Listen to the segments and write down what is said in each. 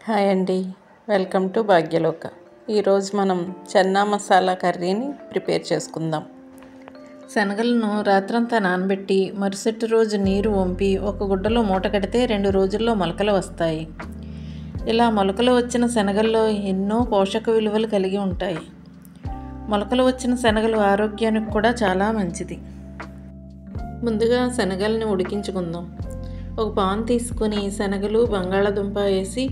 Hi అండి, welcome to భాగ్యలోక. ఈరోజు మనం చెన్నా మసాలా కర్రీని ప్రిపేర్ చేసుకుందాం. శనగలను రాత్రంతా నానబెట్టి మరుసటి రోజు నీరు వంపి ఒక గుడ్డలో మూట కడితే 2 రోజుల్లో మొలకలు వస్తాయి. ఇలా మొలకలు వచ్చిన శనగల్లో ఎన్నో పోషక విలువలు కలిగి ఉంటాయి. మొలకలు వచ్చిన శనగలు ఆరోగ్యానికి కూడా చాలా మంచిది. ముందుగా శనగల్ని ఉడికించుకుందాం. ఒక పాన్ తీసుకొని శనగలు, బంగాళాదుంప వేసి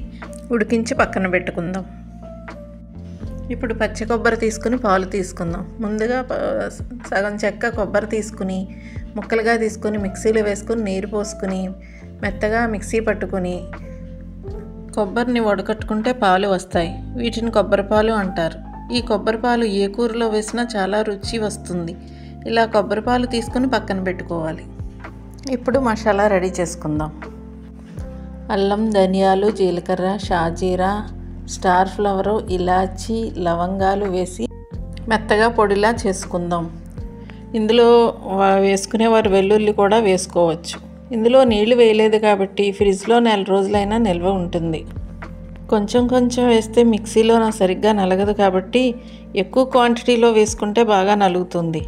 ఉడికించి పక్కన పెట్టుకుందాం. ఇప్పుడు పచ్చి కొబ్బరి తీసుకుని పాలు తీసుకుందాం. ముందుగా సగం చెక్క కొబ్బరి తీసుకుని ముక్కలుగా తీసుకొని మిక్సీలో వేసుకొని నీరు పోసుకుని మెత్తగా మిక్సీ పట్టుకొని కొబ్బరిని వడకట్టుకుంటే పాలు వస్తాయి. వీటిని కొబ్బరి పాలు అంటారు. ఈ కొబ్బరి పాలు ఏ కూరలో వేసినా చాలా రుచి వస్తుంది. ఇలా కొబ్బరి పాలు తీసుకుని పక్కన పెట్టుకోవాలి. ఇప్పుడు మసాలా రెడీ చేసుకుందాం. అల్లం, ధనియాలు, జీలకర్ర, షాజీరా, స్టార్ ఫ్లవరు, ఇలాచీ, లవంగాలు వేసి మెత్తగా పొడిలా చేసుకుందాం. ఇందులో వేసుకునేవారు వెల్లుల్లి కూడా వేసుకోవచ్చు. ఇందులో నీళ్లు వేయలేదు కాబట్టి ఫ్రిడ్జ్లో 4 రోజులైనా నిల్వ ఉంటుంది. కొంచెం కొంచెం వేస్తే మిక్సీలో సరిగ్గా నలగదు కాబట్టి ఎక్కువ క్వాంటిటీలో వేసుకుంటే బాగా నలుగుతుంది.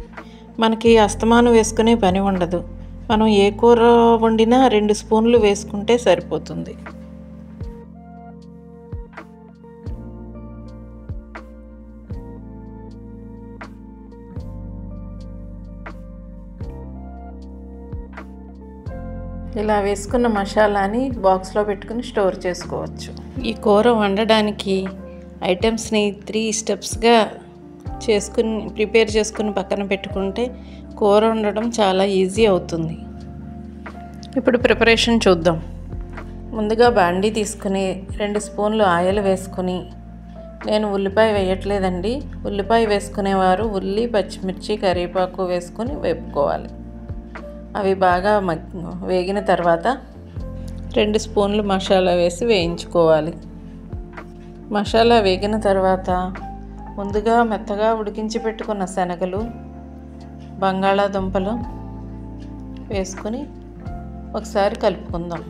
మనకి అస్తమానం వేసుకునే పని ఉండదు. మనం ఏ కూర వండినా 2 స్పూన్లు వేసుకుంటే సరిపోతుంది. ఇలా వేసుకున్న మసాలాని బాక్స్లో పెట్టుకుని స్టోర్ చేసుకోవచ్చు. ఈ కూర వండడానికి ఐటమ్స్ని 3 స్టెప్స్గా ప్రిపేర్ చేసుకుని పక్కన పెట్టుకుంటే కూర వండడం చాలా ఈజీ అవుతుంది. ఇప్పుడు ప్రిపరేషన్ చూద్దాం. ముందుగా బాండీ తీసుకుని 2 స్పూన్లు ఆయిల్ వేసుకుని, నేను ఉల్లిపాయ వేయట్లేదండి, ఉల్లిపాయ వేసుకునేవారు ఉల్లి, పచ్చిమిర్చి, కరివేపాకు వేసుకొని వేపుకోవాలి. అవి బాగా వేగిన తర్వాత 2 స్పూన్లు మసాలా వేసి వేయించుకోవాలి. మసాలా వేగిన తర్వాత ముందుగా మెత్తగా ఉడికించి పెట్టుకున్న శనగలు, బంగాళాదుంపలు వేసుకొని ఒకసారి కలుపుకుందాం.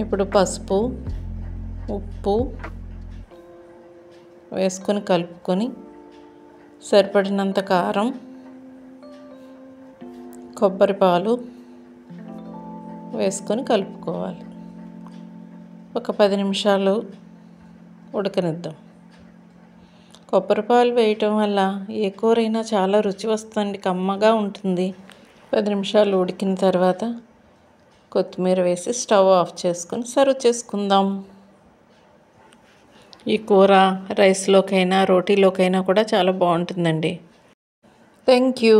ఇప్పుడు పసుపు, ఉప్పు వేసుకొని కలుపుకొని సరిపడినంత కారం, కొబ్బరి పాలు వేసుకొని కలుపుకోవాలి. ఒక 10 నిమిషాలు ఉడకనిద్దాం. కొబ్బరి పాలు వేయటం వల్ల ఏ కూరైనా చాలా రుచి వస్తుంది, కమ్మగా ఉంటుంది. 10 నిమిషాలు ఉడికిన తర్వాత కొత్తిమీర వేసి స్టవ్ ఆఫ్ చేసుకొని సర్వ్ చేసుకుందాం. ఈ కూర రైస్లోకైనా రోటీలోకైనా కూడా చాలా బాగుంటుందండి. Thank you.